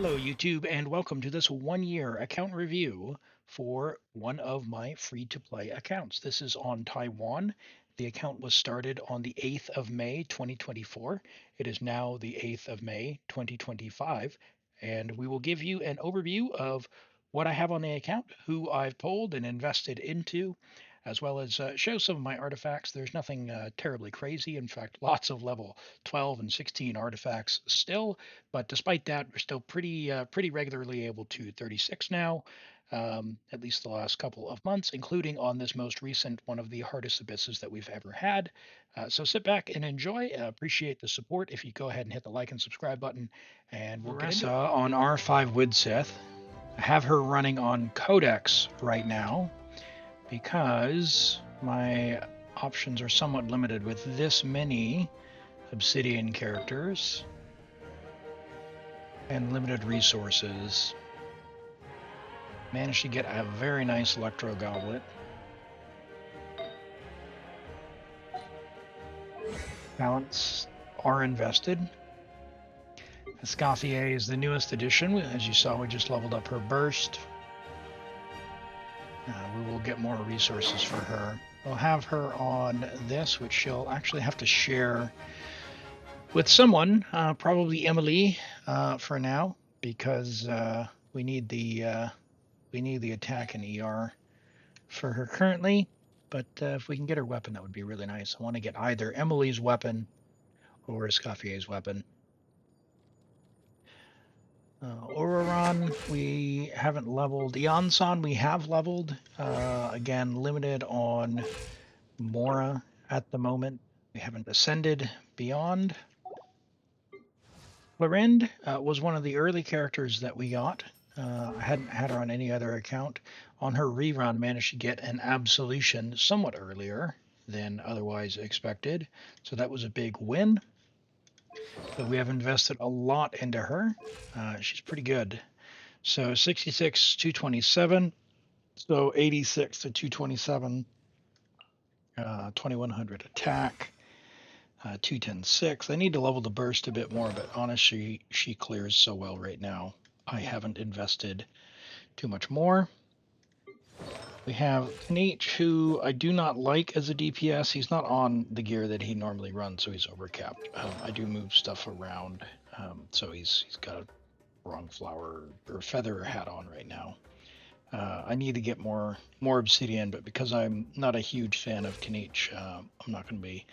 Hello, YouTube, and welcome to this 1 year account review for one of my free to play accounts. This is on Taiwan. The account was started on the 8th of May 2024. It is now the 8th of May 2025, and we will give you an overview of what I have on the account, who I've pulled and invested into, as well as show some of my artifacts. There's nothing terribly crazy. In fact, lots of level 12 and 16 artifacts still, but despite that, we're still pretty regularly able to 36 now, at least the last couple of months, including on this most recent one of the hardest abysses that we've ever had. So sit back and enjoy. Appreciate the support. If you go ahead and hit the like and subscribe button, and we'll get into it. On R5 Widsith. I have her running on Codex right now because my options are somewhat limited with this many Obsidian characters and limited resources. Managed to get a very nice Electro Goblet. Talents are invested. Escoffier is the newest addition. As you saw, we just leveled up her burst. We will get more resources for her. We'll have her on this, which she'll actually have to share with someone, probably Emily, for now, because we need the attack and ER for her currently. But if we can get her weapon, that would be really nice. I want to get either Emily's weapon or Escoffier's weapon. Ororon, we haven't leveled. Eonson, we have leveled. Again, limited on Mora at the moment. We haven't ascended beyond. Florinde was one of the early characters that we got. I hadn't had her on any other account. On her rerun, managed to get an absolution somewhat earlier than otherwise expected. So that was a big win. But we have invested a lot into her. She's pretty good. So 66 to 227. So 86 to 227. 2100 attack. 210.6. I need to level the burst a bit more, but honestly, she clears so well right now. I haven't invested too much more. We have Kneech, who I do not like as a DPS. He's not on the gear that he normally runs, so he's overcapped. I do move stuff around, so he's got a wrong flower or feather hat on right now. I need to get more obsidian, but because I'm not a huge fan of Kneech, I'm not going to be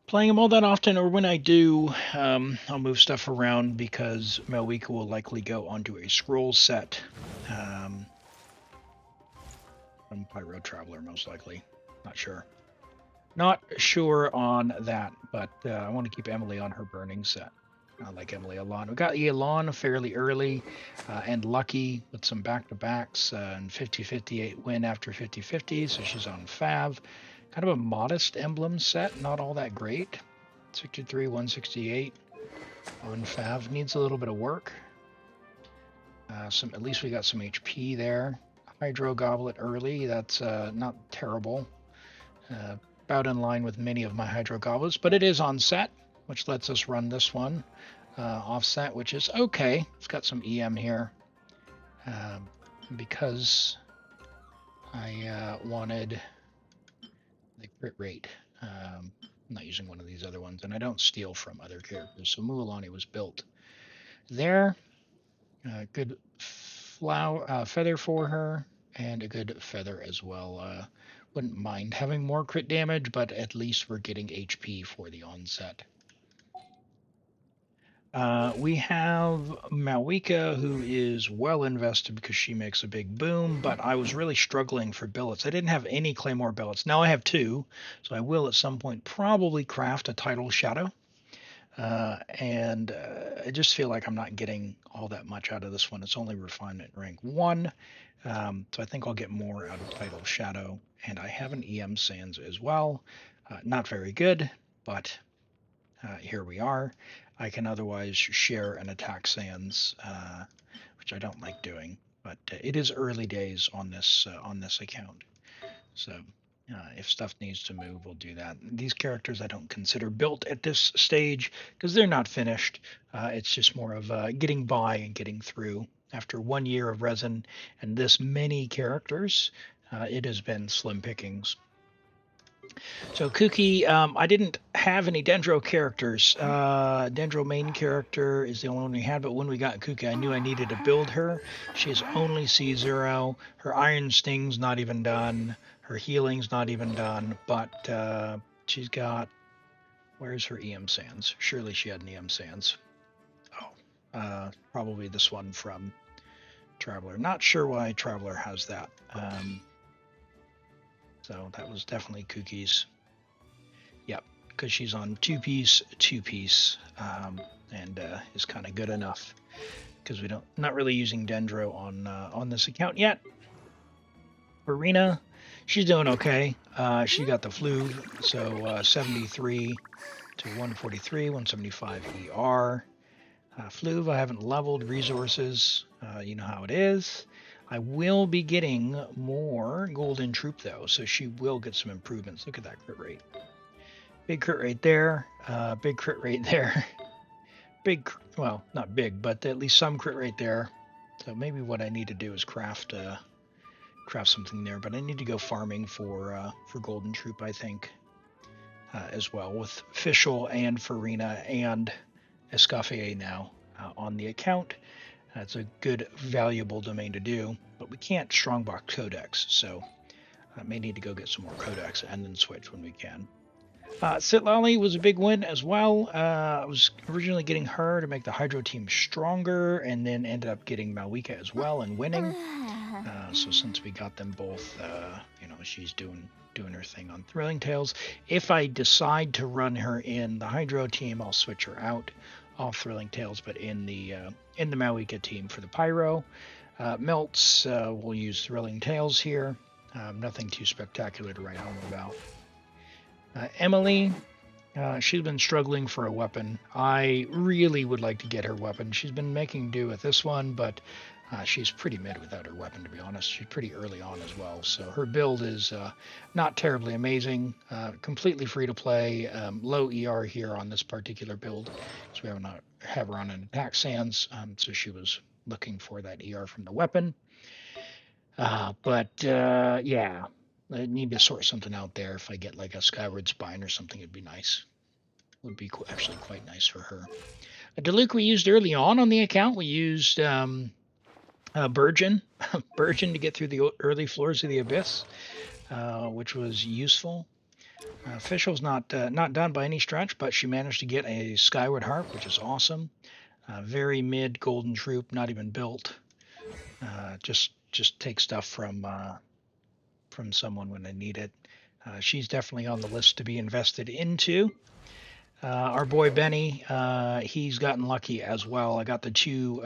playing him all that often, or when I do, I'll move stuff around because Malwika will likely go onto a scroll set. From Pyro Traveler, most likely. Not sure. Not sure on that, but I want to keep Emily on her burning set. I like Emily Elan. We got Elan fairly early and lucky with some back-to-backs and 50-58 win after 50-50, so she's on Fav. Kind of a modest emblem set, not all that great. 63, 168 on Fav. Needs a little bit of work. At least we got some HP there. Hydro Goblet early, that's not terrible. About in line with many of my Hydro Goblets, but it is on set, which lets us run this one offset, which is okay. It's got some EM here because I wanted the crit rate. I'm not using one of these other ones, and I don't steal from other characters, so Mualani was built there. Good feather for her, and a good feather as well. Wouldn't mind having more crit damage, but at least we're getting HP for the onset. We have Malwika, who is well invested because she makes a big boom, but I was really struggling for billets. I didn't have any Claymore billets. Now I have 2, so I will at some point probably craft a Tidal Shadow. I just feel like I'm not getting all that much out of this one. It's only refinement rank 1, so I think I'll get more out of Tidal Shadow. And I have an EM Sands as well. Not very good, but here we are. I can otherwise share an attack Sands, which I don't like doing, but it is early days on this account. So If stuff needs to move, we'll do that. These characters I don't consider built at this stage because they're not finished. It's just more of getting by and getting through. After 1 year of resin and this many characters, it has been slim pickings. So Kuki, I didn't have any Dendro characters. Dendro main character is the only one we had, but when we got Kuki, I knew I needed to build her. She is only C0. Her Iron Sting's not even done. Her healing's not even done, but she's got... Where's her EM Sands? Surely she had an EM Sands. Oh, probably this one from Traveler. Not sure why Traveler has that. So that was definitely Kuki's. Yep, because she's on two-piece, and is kind of good enough. Because we not really using Dendro on this account yet. Arena, she's doing okay. She got the flu, so 73 to 143, 175 ER. Fluve, I haven't leveled resources. You know how it is. I will be getting more Golden Troop though, so she will get some improvements. Look at that crit rate. Big crit rate there. Big crit rate there. Big, well, not big, but at least some crit rate there. So maybe what I need to do is craft something there. But I need to go farming for Golden Troop, I think, as well, with Fischl and Farina and Escoffier now on the account. That's a good, valuable domain to do, but we can't strongbox codex, so I may need to go get some more codex and then switch when we can. Sitlali was a big win as well. I was originally getting her to make the Hydro team stronger, and then ended up getting Malwika as well and winning. So since we got them both, she's doing her thing on Thrilling Tales. If I decide to run her in the Hydro team, I'll switch her out off Thrilling Tales, but in the Malwika team for the Pyro. Melts, we'll use Thrilling Tales here. Nothing too spectacular to write home about. Emily, she's been struggling for a weapon. I really would like to get her weapon. She's been making do with this one, but she's pretty mid without her weapon, to be honest. She's pretty early on as well, so her build is not terribly amazing. Completely free to play. Low ER here on this particular build, so we have her on an attack sands, so she was looking for that ER from the weapon. Yeah, I need to sort something out there. If I get like a Skyward Spine or something, it'd be nice. It would be actually quite nice for her. A Diluc we used early on the account. We used Burgeon to get through the early floors of the Abyss, which was useful. Fischl's not done by any stretch, but she managed to get a Skyward Harp, which is awesome. Very mid Golden Troop, not even built. Just take stuff from someone when I need it. She's definitely on the list to be invested into. Our boy Benny, he's gotten lucky as well. I got the two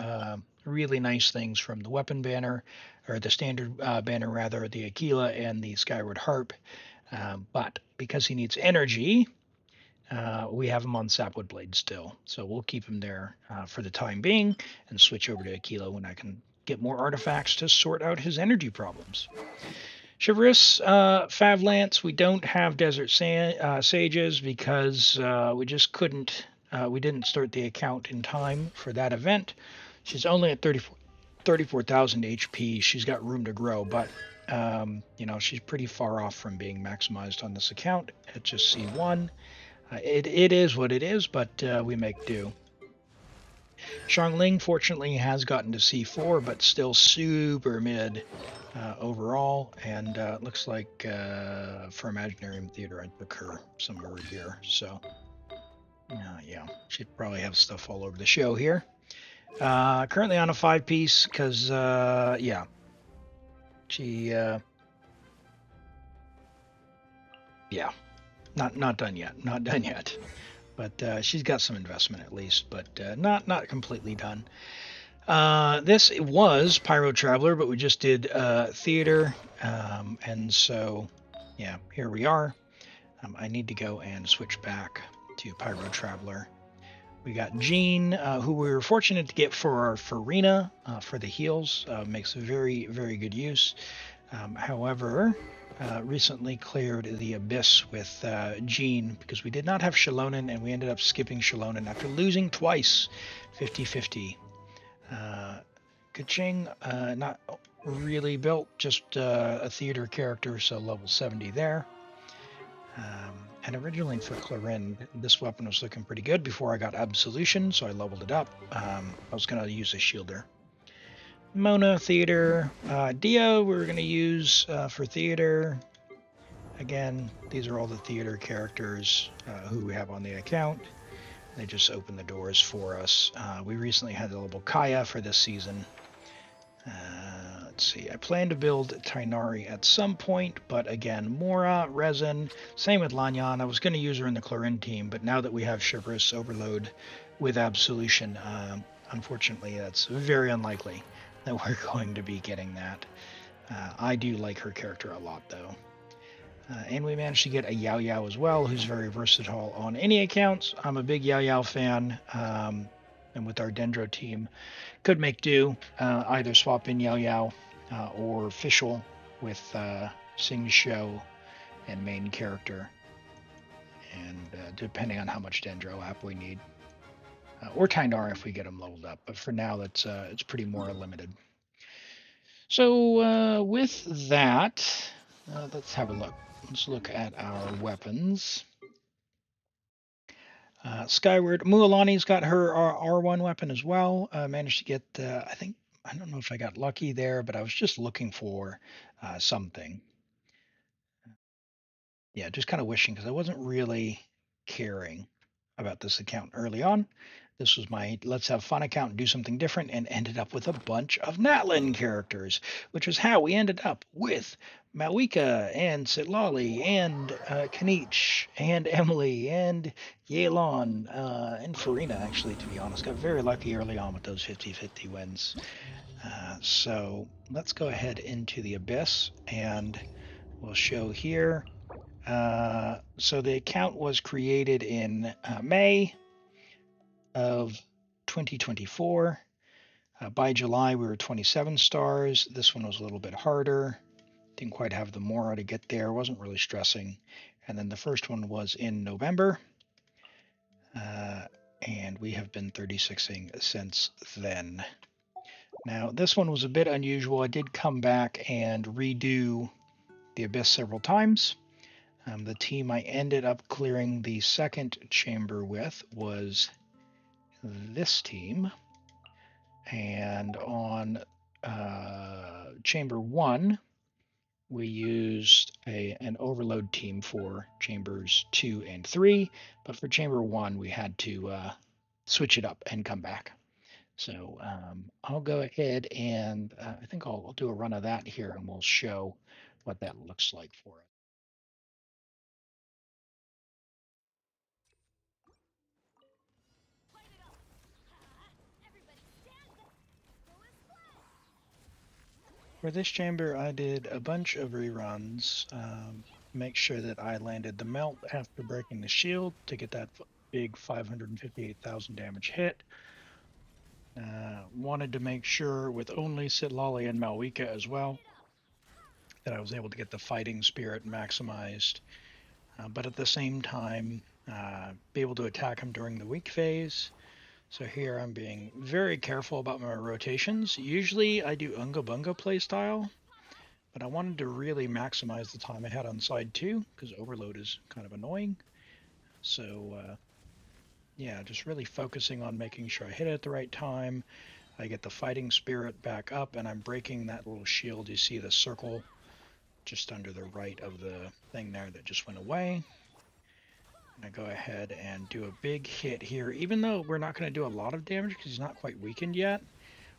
really nice things from the weapon banner, or the standard banner rather, the Aquila and the Skyward Harp. But because he needs energy, we have him on Sapwood Blade still. So we'll keep him there for the time being and switch over to Aquila when I can get more artifacts to sort out his energy problems. Chivalrous, Favlance, we don't have Desert Sages because we just couldn't, we didn't start the account in time for that event. She's only at 34,000 HP. She's got room to grow, but, she's pretty far off from being maximized on this account at just C1. It is what it is, but we make do. Xiangling, fortunately, has gotten to C4, but still super mid overall, and looks like for Imaginarium Theater, I took her somewhere here, so yeah, she'd probably have stuff all over the show here. Currently on a 5-piece, because, yeah, she, yeah, not done yet. But she's got some investment at least, but not completely done. This was Pyro Traveler, but we just did theater, and so yeah, here we are. I need to go and switch back to Pyro Traveler. We got Jean, who we were fortunate to get for our Farina for the heals. Makes very, very good use. However, recently cleared the Abyss with Jean because we did not have Shallonen and we ended up skipping Shallonen after losing twice 50-50. Kaching, not really built, just a theater character, so level 70 there. And originally for Clarinde, this weapon was looking pretty good before I got Absolution, so I leveled it up. I was going to use a shielder. Mona Theater. Dio we're going to use for theater. Again, these are all the theater characters who we have on the account. They just open the doors for us. We recently had the level Kaya for this season. Let's see. I plan to build Tainari at some point, but again, Mora, Resin, same with Lanyan. I was going to use her in the Clarinde team, but now that we have Chivalrous Overload with Absolution, unfortunately, that's very unlikely that we're going to be getting that. I do like her character a lot, though. And we managed to get a Yao Yao as well, who's very versatile on any accounts. I'm a big Yao Yao fan, and with our Dendro team, could make do. Either swap in Yao Yao or Fischl with Sing Show and main character, and depending on how much Dendro app we need. Or Tyndar if we get them leveled up, but for now that's it's pretty more limited. So with that, let's have a look. Let's look at our weapons. Skyward, Mualani's got her R1 weapon as well. Managed to get, I don't know if I got lucky there, but I was just looking for something. Yeah, just kind of wishing because I wasn't really caring about this account early on. This was my let's have fun account and do something different, and ended up with a bunch of Natlin characters, which is how we ended up with Malika and Sitlali and Kanich and Emily and Yelan and Farina, actually, to be honest. Got very lucky early on with those 50-50 wins. So let's go ahead into the Abyss, and we'll show here. So the account was created in May of 2024. By July, we were 27 stars. This one was a little bit harder. Didn't quite have the Mora to get there. Wasn't really stressing. And then the first one was in November. And we have been 36ing since then. Now, this one was a bit unusual. I did come back and redo the Abyss several times. The team I ended up clearing the second chamber with was this team. And on chamber 1, we used an overload team for chambers 2 and 3. But for chamber 1, we had to switch it up and come back. So I'll go ahead and I think I'll do a run of that here, and we'll show what that looks like for us. For this chamber, I did a bunch of reruns. Make sure that I landed the melt after breaking the shield to get that big 558,000 damage hit. Wanted to make sure with only Sitlali and Malwika as well that I was able to get the fighting spirit maximized, but at the same time be able to attack him during the weak phase. So here I'm being very careful about my rotations. Usually I do Unga Bunga playstyle, but I wanted to really maximize the time I had on side 2 because overload is kind of annoying. So yeah, just really focusing on making sure I hit it at the right time. I get the fighting spirit back up, and I'm breaking that little shield. You see the circle just under the right of the thing there that just went away. And I go ahead and do a big hit here, even though we're not going to do a lot of damage because he's not quite weakened yet.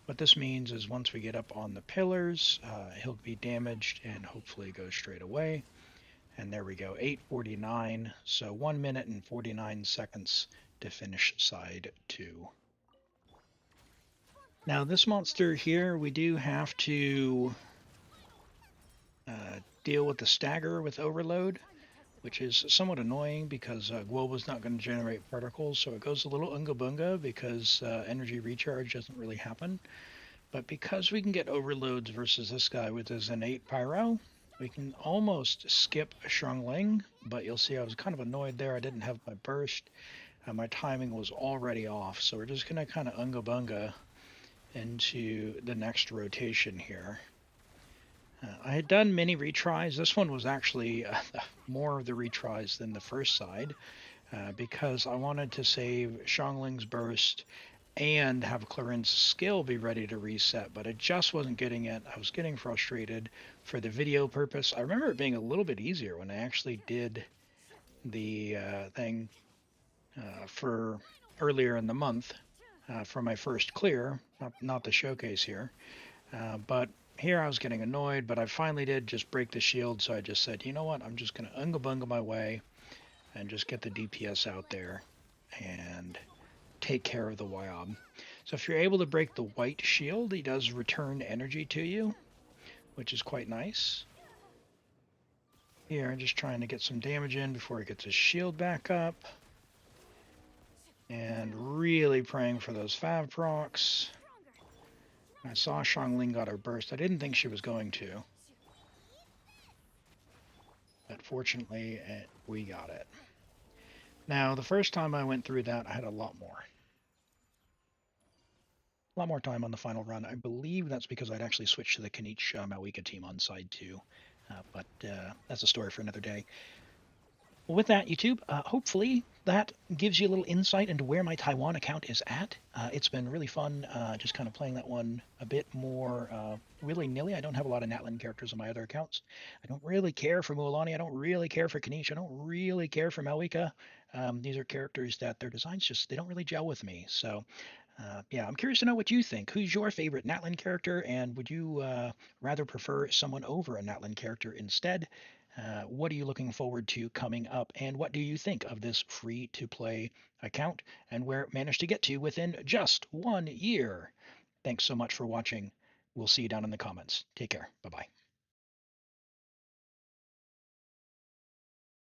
What this means is once we get up on the pillars, he'll be damaged and hopefully go straight away. And there we go, 8:49. So 1 minute and 49 seconds to finish side 2. Now this monster here, we do have to deal with the stagger with overload, which is somewhat annoying because Guoba's not going to generate particles, so it goes a little unga bunga because energy recharge doesn't really happen. But because we can get overloads versus this guy with his innate pyro, we can almost skip Ling, but you'll see I was kind of annoyed there. I didn't have my burst, and my timing was already off. So we're just going to kind of unga bunga into the next rotation here. I had done many retries. This one was actually more of the retries than the first side because I wanted to save Ling's burst and have Clarin's skill be ready to reset, but I just wasn't getting it. I was getting frustrated for the video purpose. I remember it being a little bit easier when I actually did the thing for earlier in the month for my first clear, not the showcase here. But here I was getting annoyed, but I finally did just break the shield, so I just said, you know what, I'm just going to unga bunga my way and just get the DPS out there and take care of the Wyob. So if you're able to break the white shield, he does return energy to you, which is quite nice. Here, I'm just trying to get some damage in before he gets his shield back up. And really praying for those Fav procs. I saw Ling got her burst. I didn't think she was going to. But fortunately, we got it. Now, the first time I went through that, I had a lot more time on the final run. I believe that's because I'd actually switched to the Kanich Malwika team on side 2. But that's a story for another day. Well, with that, YouTube, hopefully that gives you a little insight into where my Taiwan account is at. It's been really fun just kind of playing that one a bit more willy-nilly. I don't have a lot of Natlan characters on my other accounts. I don't really care for Mualani. I don't really care for Kanish. I don't really care for Malwika. These are characters that their designs just, they don't really gel with me. So yeah, I'm curious to know what you think. Who's your favorite Natlan character, and would you rather prefer someone over a Natlan character instead? What are you looking forward to coming up, and what do you think of this free-to-play account and where it managed to get to within just 1 year? Thanks so much for watching. We'll see you down in the comments. Take care. Bye-bye.